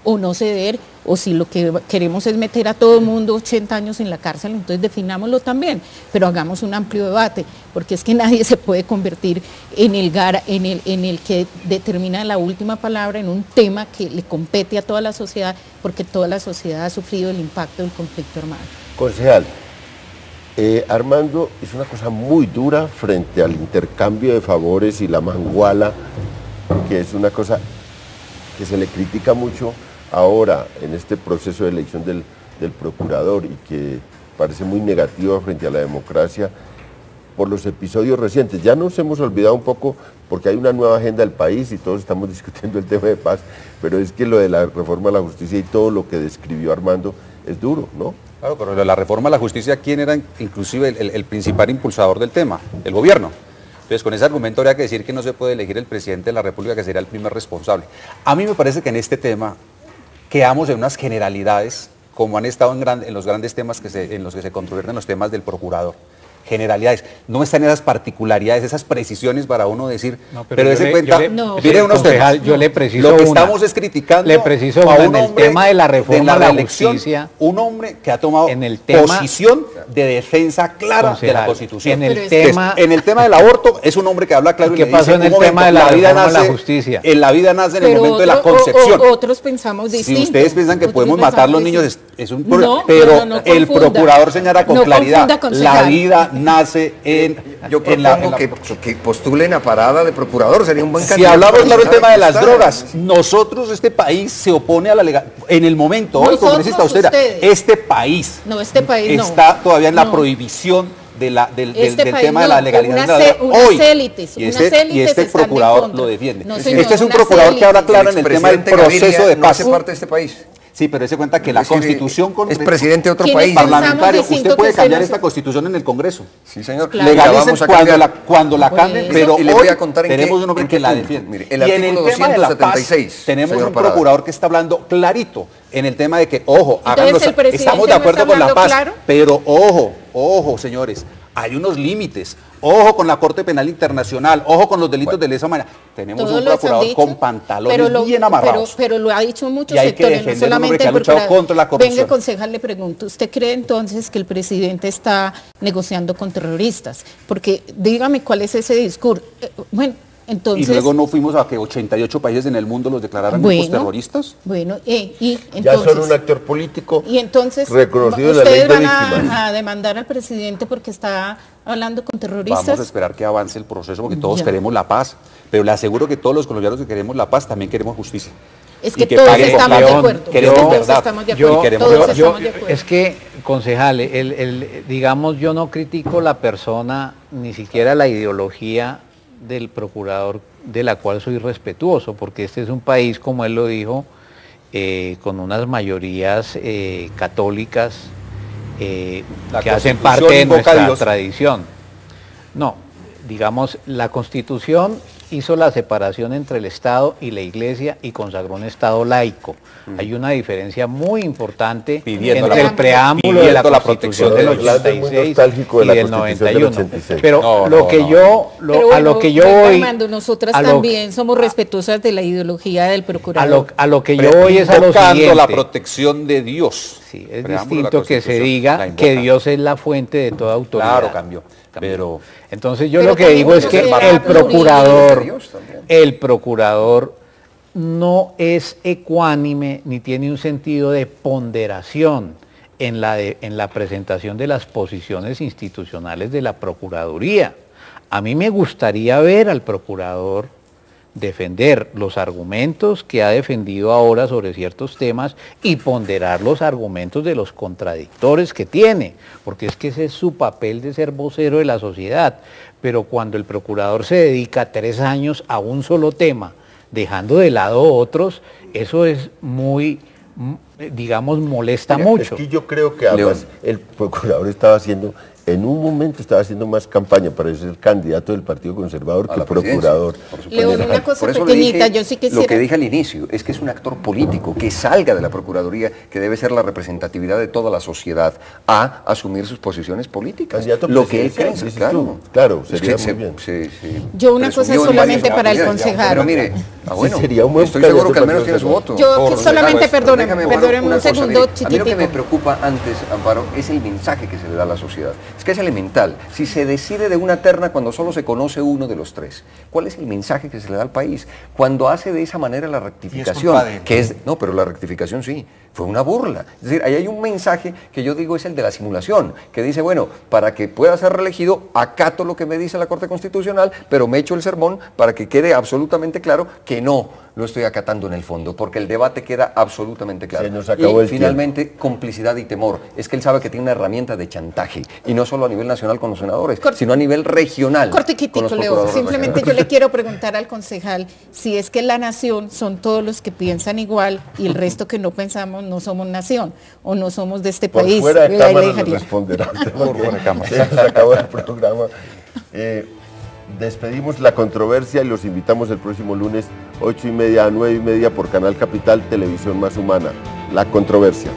Speaker 5: o no ceder, o si lo que queremos es meter a todo el mundo 80 años en la cárcel, entonces definámoslo también, pero hagamos un amplio debate, porque es que nadie se puede convertir en el que determina la última palabra en un tema que le compete a toda la sociedad, porque toda la sociedad ha sufrido el impacto del conflicto armado.
Speaker 1: Concejal, Armando hizo una cosa muy dura frente al intercambio de favores y la manguala, que es una cosa que se le critica mucho ahora en este proceso de elección del procurador y que parece muy negativa frente a la democracia. por los episodios recientes. Ya nos hemos olvidado un poco porque hay una nueva agenda del país y todos estamos discutiendo el tema de paz, pero es que lo de la reforma a la justicia y todo lo que describió Armando es duro, ¿no?
Speaker 4: Claro, pero la reforma a la justicia, ¿quién era inclusive el principal impulsador del tema? El gobierno. Entonces, con ese argumento habría que decir que no se puede elegir el presidente de la República, que sería el primer responsable. A mí me parece que en este tema quedamos en unas generalidades, como han estado en los grandes temas en los que se controverten los temas del procurador. Generalidades, no están esas particularidades, esas precisiones para uno decir,
Speaker 8: no,
Speaker 4: pero dése cuenta,
Speaker 8: mire unos temas, yo le preciso
Speaker 4: lo que estamos es criticando
Speaker 8: le preciso
Speaker 4: a
Speaker 8: en el tema de la reforma a la justicia,
Speaker 4: un hombre que ha tomado
Speaker 8: en el tema,
Speaker 4: posición de defensa clara de la Constitución.
Speaker 8: En el
Speaker 4: tema del aborto es un hombre que habla claro y
Speaker 8: ¿qué pasó en el tema de la reforma a la justicia?
Speaker 4: En la vida nace en el momento de la concepción.
Speaker 5: Otros pensamos distinto.
Speaker 4: Si ustedes piensan que podemos matar a los niños, es un problema, pero el procurador señala con claridad, la vida nace
Speaker 2: yo propongo que postulen a Parada de procurador, sería un buen candidato.
Speaker 4: Si hablamos claro el tema de las drogas, nosotros, este país se opone a la legalidad. En el momento, hoy congresista usted, este país está todavía en la prohibición del tema de la legalización de la droga. Hoy, y este procurador lo defiende. Este es un procurador que habla claro en el tema del proceso de paz.
Speaker 2: No hace parte de este país.
Speaker 4: Sí, pero se cuenta que la Constitución
Speaker 2: es presidente de otro país.
Speaker 4: Parlamentario, usted puede cambiar esta Constitución en el Congreso.
Speaker 2: Sí, señor.
Speaker 4: Claro. Legalicen cuando la cambien, pero
Speaker 2: y le voy a contar
Speaker 4: tenemos un hombre que la defiende.
Speaker 2: Mire, el artículo 276.
Speaker 4: Tenemos un procurador que está hablando clarito en el tema de que, ojo, estamos de acuerdo con la paz, pero ojo, señores, hay unos límites. Ojo con la Corte Penal Internacional, ojo con los delitos de lesa humanidad. Tenemos un procurador con pantalones bien amarrados.
Speaker 5: Pero lo ha dicho muchos sectores, no solamente el procurador.
Speaker 4: Contra la corrupción.
Speaker 5: Venga, concejal, le pregunto, ¿usted cree entonces que el presidente está negociando con terroristas? Porque dígame cuál es ese discurso. Bueno, entonces,
Speaker 4: y luego no fuimos a que 88 países en el mundo los declararan grupos terroristas.
Speaker 5: Bueno, y entonces,
Speaker 1: ya son un actor político
Speaker 5: y entonces,
Speaker 1: reconocido en la ley de víctimas.
Speaker 5: ¿Ustedes van a demandar al presidente porque está hablando con terroristas?
Speaker 4: Vamos a esperar que avance el proceso porque todos queremos la paz, pero le aseguro que todos los colombianos que queremos la paz también queremos justicia.
Speaker 5: Es que todos estamos de acuerdo.
Speaker 4: Queremos verdad.
Speaker 8: Es que, concejal, digamos, yo no critico la persona, ni siquiera la ideología del procurador, de la cual soy respetuoso, porque este es un país, como él lo dijo, con unas mayorías católicas que hacen parte de nuestra tradición. No, digamos, la Constitución hizo la separación entre el Estado y la Iglesia y consagró un Estado laico. Hay una diferencia muy importante entre el preámbulo de la Constitución del 86 y del 91. Pero lo que yo voy...
Speaker 5: Nosotras también somos respetuosas de la ideología del procurador.
Speaker 8: A lo que yo voy es a lo siguiente.
Speaker 4: La protección de Dios.
Speaker 8: Sí, es distinto que se diga que Dios es la fuente de toda autoridad.
Speaker 4: Claro, cambió. Pero
Speaker 8: entonces yo lo que digo es que el procurador no es ecuánime ni tiene un sentido de ponderación en la presentación de las posiciones institucionales de la Procuraduría. A mí me gustaría ver al procurador defender los argumentos que ha defendido ahora sobre ciertos temas y ponderar los argumentos de los contradictores que tiene, porque es que ese es su papel de ser vocero de la sociedad. Pero cuando el procurador se dedica 3 años a un solo tema, dejando de lado otros, eso es muy, digamos, molesta mucho.
Speaker 1: Es que yo creo que además el procurador estaba haciendo... En un momento estaba haciendo más campaña para ser candidato del Partido Conservador que procurador.
Speaker 5: León, una cosa pequeñita, yo sí quisiera...
Speaker 2: Lo que dije al inicio es que es un actor político que salga de la Procuraduría, que debe ser la representatividad de toda la sociedad, a asumir sus posiciones políticas. Lo que él cree,
Speaker 1: claro, sería muy bien.
Speaker 5: Yo una cosa solamente para el concejal.
Speaker 2: Pero mire,
Speaker 1: estoy
Speaker 2: seguro que al menos tiene su voto.
Speaker 5: Yo solamente, perdónenme un segundo, chiquitico.
Speaker 2: A mí lo que me preocupa antes, Amparo, es el mensaje que se le da a la sociedad. Es que es elemental. Si se decide de una terna cuando solo se conoce uno de los 3, ¿cuál es el mensaje que se le da al país? Cuando hace de esa manera la rectificación, que es... No, pero la rectificación sí. fue una burla. Es decir, ahí hay un mensaje que yo digo es el de la simulación, que dice, bueno, para que pueda ser reelegido, acato lo que me dice la Corte Constitucional, pero me echo el sermón para que quede absolutamente claro que no lo estoy acatando en el fondo, porque el debate queda absolutamente claro.
Speaker 1: Se nos acabó el
Speaker 2: finalmente, complicidad y temor. Es que él sabe que tiene una herramienta de chantaje, y no solo a nivel nacional con los senadores, sino a nivel regional.
Speaker 5: Cortiquitico, Leo. Simplemente yo le quiero preguntar al concejal si es que la nación son todos los que piensan igual y el resto que no pensamos no somos nación o no somos de este país.
Speaker 1: Por fuera de cámara le responderá. Por fuera de cámara. Se nos acabó el programa. Despedimos la controversia y los invitamos el próximo lunes 8:30 a 9:30 por Canal Capital, Televisión Más Humana. La controversia.